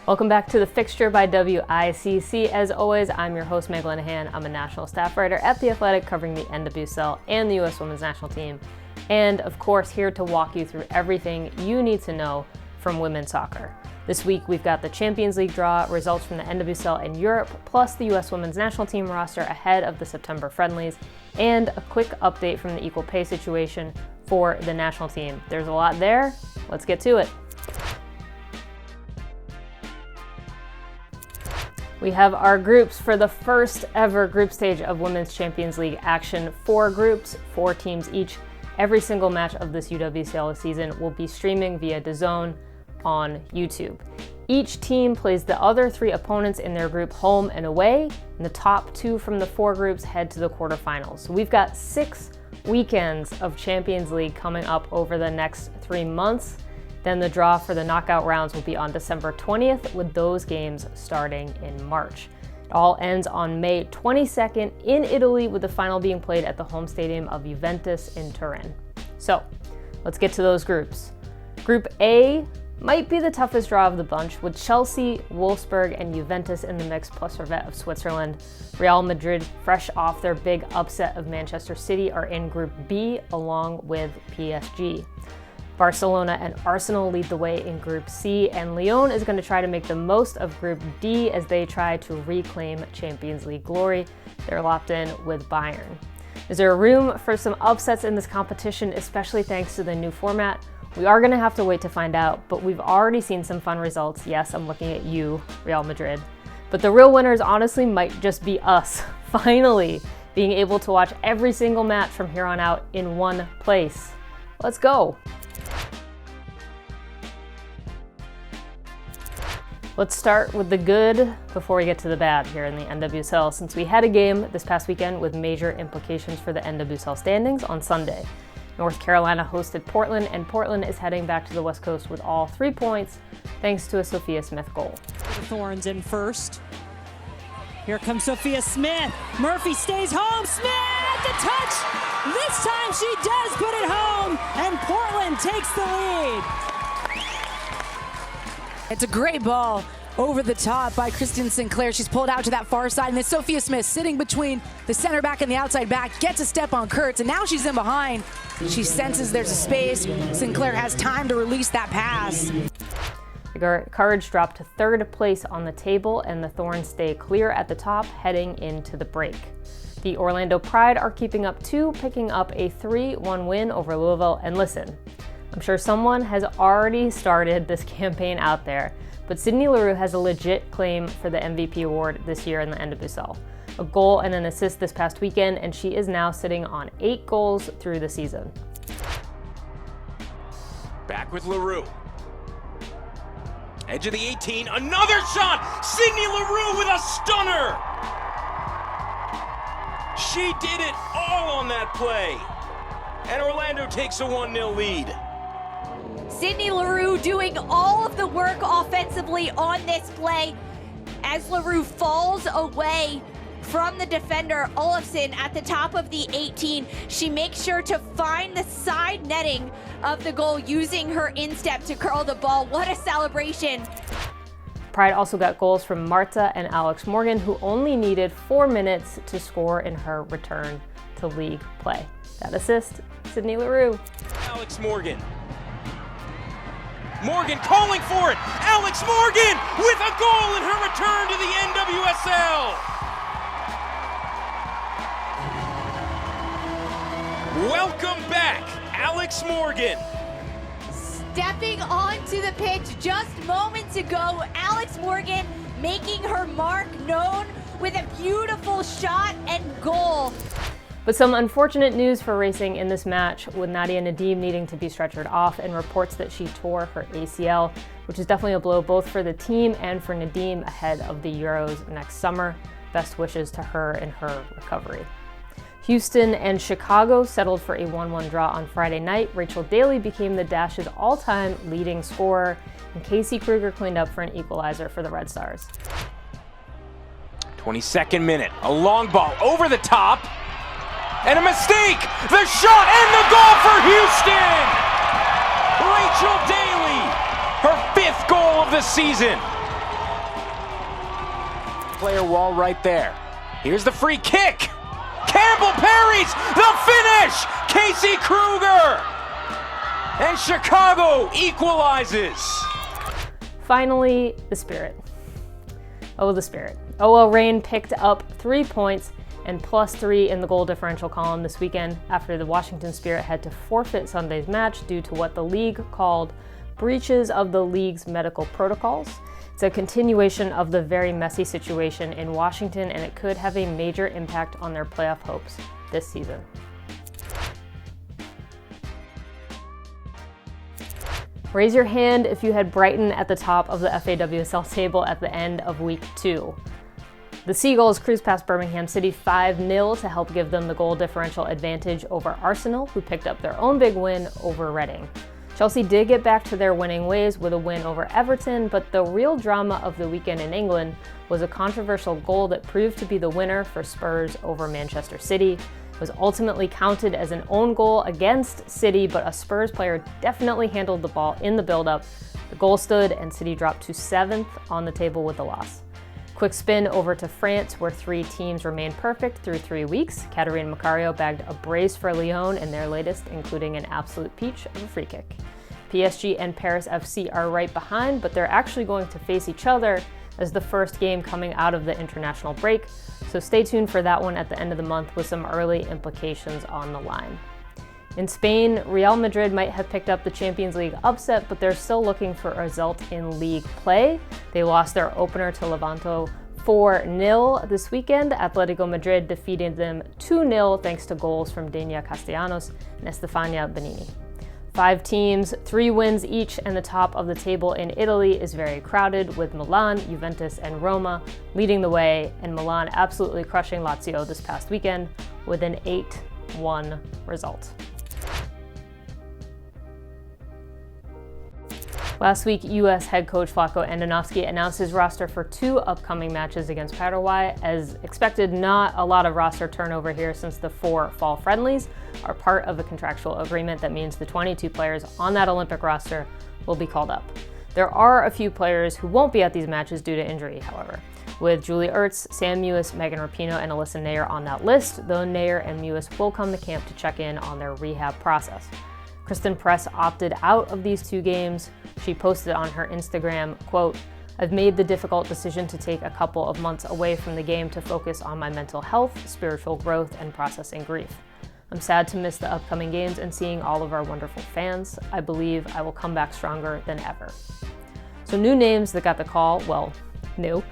Welcome back to the Fixture by WICC. As always, I'm your host, Meg Linehan. I'm a national staff writer at The Athletic covering the NWSL and the U.S. Women's National Team. And of course, here to walk you through everything you need to know from women's soccer. This week, we've got the Champions League draw, results from the NWSL in Europe, plus the U.S. Women's National Team roster ahead of the September friendlies, and a quick update from the equal pay situation for the national team. There's a lot there. Let's get to it. We have our groups for the first ever group stage of Women's Champions League action. 4 groups, 4 teams each. Every single match of this UWCL season will be streaming via DAZN on YouTube. Each team plays the other 3 opponents in their group home and away, and the top 2 from the 4 groups head to the quarterfinals. So we've got 6 weekends of Champions League coming up over the next 3 months. Then the draw for the knockout rounds will be on December 20th, with those games starting in March. It all ends on May 22nd in Italy, with the final being played at the home stadium of Juventus in Turin. So let's get to those groups. Group A might be the toughest draw of the bunch, with Chelsea, Wolfsburg, and Juventus in the mix, plus Servette of Switzerland. Real Madrid, fresh off their big upset of Manchester City, are in Group B along with PSG. Barcelona and Arsenal lead the way in Group C, and Lyon is going to try to make the most of Group D as they try to reclaim Champions League glory. They're locked in with Bayern. Is there room for some upsets in this competition, especially thanks to the new format? We are going to have to wait to find out, but we've already seen some fun results. Yes, I'm looking at you, Real Madrid. But the real winners honestly might just be us, finally being able to watch every single match from here on out in one place. Let's go. Let's start with the good before we get to the bad here in the NWSL, since we had a game this past weekend with major implications for the NWSL standings on Sunday. North Carolina hosted Portland, and Portland is heading back to the West Coast with all 3 points, thanks to a Sophia Smith goal. Thorns in first. Here comes Sophia Smith. Murphy stays home. Smith, the touch! This time she does put it home, and Portland takes the lead. It's a great ball over the top by Kristen Sinclair. She's pulled out to that far side, and then Sophia Smith sitting between the center back and the outside back gets a step on Kurtz, and now she's in behind. She senses there's a space. Sinclair has time to release that pass. The Courage dropped to 3rd place on the table, and the Thorns stay clear at the top heading into the break. The Orlando Pride are keeping up too, picking up a 3-1 win over Louisville. And listen, I'm sure someone has already started this campaign out there, but Sydney Leroux has a legit claim for the MVP award this year in the NWSL. A goal and an assist this past weekend, and she is now sitting on 8 goals through the season. Back with Leroux. Edge of the 18, another shot! Sydney Leroux with a stunner! She did it all on that play. And Orlando takes a 1-0 lead. Sydney Leroux doing all of the work offensively on this play as Leroux falls away from the defender Olafsson at the top of the 18. She makes sure to find the side netting of the goal using her instep to curl the ball. What a celebration. Pride also got goals from Marta and Alex Morgan, who only needed 4 minutes to score in her return to league play. That assist, Sydney Leroux. Alex Morgan. Morgan calling for it. Alex Morgan with a goal in her return to the NWSL. Welcome back, Alex Morgan. Stepping onto the pitch just moments ago, Alex Morgan making her mark known with a beautiful shot and goal. But some unfortunate news for racing in this match, with Nadia Nadim needing to be stretchered off, and reports that she tore her ACL, which is definitely a blow both for the team and for Nadim ahead of the Euros next summer. Best wishes to her in her recovery. Houston and Chicago settled for a 1-1 draw on Friday night. Rachel Daly became the Dash's all-time leading scorer, and Casey Kruger cleaned up for an equalizer for the Red Stars. 22nd minute, a long ball over the top. And a mistake! The shot and the goal for Houston! Rachel Daly, her 5th goal of the season. player wall right there. Here's the free kick. Campbell parries the finish. Casey Kruger. And Chicago equalizes. Finally, the Spirit. Oh, the Spirit. OL Reign picked up 3 points and +3 in the goal differential column this weekend after the Washington Spirit had to forfeit Sunday's match due to what the league called breaches of the league's medical protocols. It's a continuation of the very messy situation in Washington, and it could have a major impact on their playoff hopes this season. Raise your hand if you had Brighton at the top of the FAWSL table at the end of week 2. The Seagulls cruised past Birmingham City 5-0 to help give them the goal differential advantage over Arsenal, who picked up their own big win over Reading. Chelsea did get back to their winning ways with a win over Everton, but the real drama of the weekend in England was a controversial goal that proved to be the winner for Spurs over Manchester City. It was ultimately counted as an own goal against City, but a Spurs player definitely handled the ball in the build-up. The goal stood, and City dropped to 7th on the table with the loss. Quick spin over to France, where 3 teams remained perfect through 3 weeks. Caterine Macario bagged a brace for Lyon in their latest, including an absolute peach of a free kick. PSG and Paris FC are right behind, but they're actually going to face each other as the first game coming out of the international break, so stay tuned for that one at the end of the month with some early implications on the line. In Spain, Real Madrid might have picked up the Champions League upset, but they're still looking for a result in league play. They lost their opener to Levante 4-0 this weekend. Atletico Madrid defeated them 2-0 thanks to goals from Denia Castellanos and Estefania Benini. 5 teams, 3 wins each, and the top of the table in Italy is very crowded, with Milan, Juventus, and Roma leading the way, and Milan absolutely crushing Lazio this past weekend with an 8-1 result. Last week, U.S. head coach Vlatko Andonovski announced his roster for 2 upcoming matches against Paraguay. As expected, not a lot of roster turnover here since the 4 fall friendlies are part of a contractual agreement that means the 22 players on that Olympic roster will be called up. There are a few players who won't be at these matches due to injury, however, with Julie Ertz, Sam Mewis, Megan Rapinoe, and Alyssa Nair on that list, though Nair and Mewis will come to camp to check in on their rehab process. Kristen Press opted out of these 2 games. She posted on her Instagram, quote, "I've made the difficult decision to take a couple of months away from the game to focus on my mental health, spiritual growth, and processing grief. I'm sad to miss the upcoming games and seeing all of our wonderful fans. I believe I will come back stronger than ever." So new names that got the call, well, new.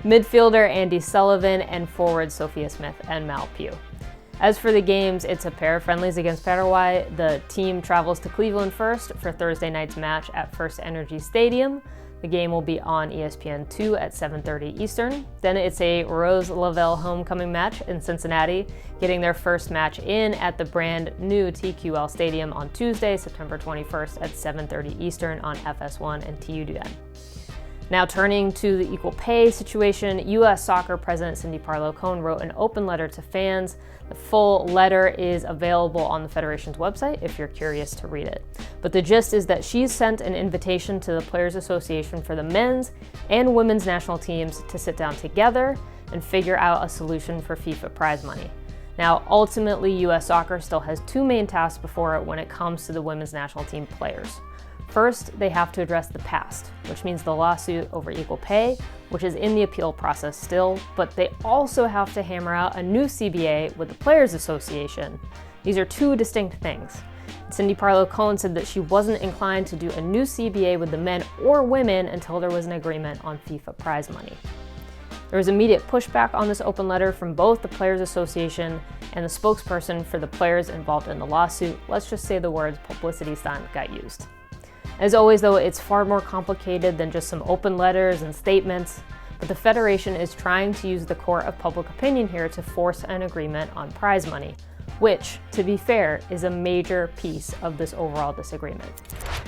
Midfielder Andy Sullivan and forward Sophia Smith and Mal Pugh. As for the games, it's a pair of friendlies against Paraguay. The team travels to Cleveland first for Thursday night's match at First Energy Stadium. The game will be on ESPN2 at 7:30 Eastern. Then it's a Rose Lavelle homecoming match in Cincinnati, getting their first match in at the brand new TQL Stadium on Tuesday, September 21st at 7:30 Eastern on FS1 and TUDN. Now turning to the equal pay situation, U.S. Soccer President Cindy Parlow-Cone wrote an open letter to fans. The full letter is available on the Federation's website if you're curious to read it. But the gist is that she's sent an invitation to the Players Association for the men's and women's national teams to sit down together and figure out a solution for FIFA prize money. Now, ultimately, U.S. Soccer still has 2 main tasks before it when it comes to the women's national team players. First, they have to address the past, which means the lawsuit over equal pay, which is in the appeal process still, but they also have to hammer out a new CBA with the Players Association. These are 2 distinct things. Cindy Parlow-Cone said that she wasn't inclined to do a new CBA with the men or women until there was an agreement on FIFA prize money. There was immediate pushback on this open letter from both the Players Association and the spokesperson for the players involved in the lawsuit. Let's just say the words publicity stunt got used. As always, though, it's far more complicated than just some open letters and statements, but the Federation is trying to use the court of public opinion here to force an agreement on prize money, which, to be fair, is a major piece of this overall disagreement.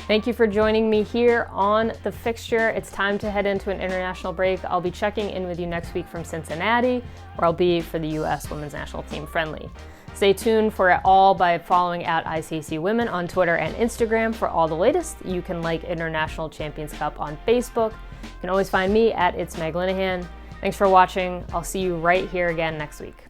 Thank you for joining me here on The Fixture. It's time to head into an international break. I'll be checking in with you next week from Cincinnati, where I'll be for the U.S. Women's National Team friendly. Stay tuned for it all by following @ICC Women on Twitter and Instagram for all the latest. You can like International Champions Cup on Facebook. You can always find me @It's Meg Linehan. Thanks for watching. I'll see you right here again next week.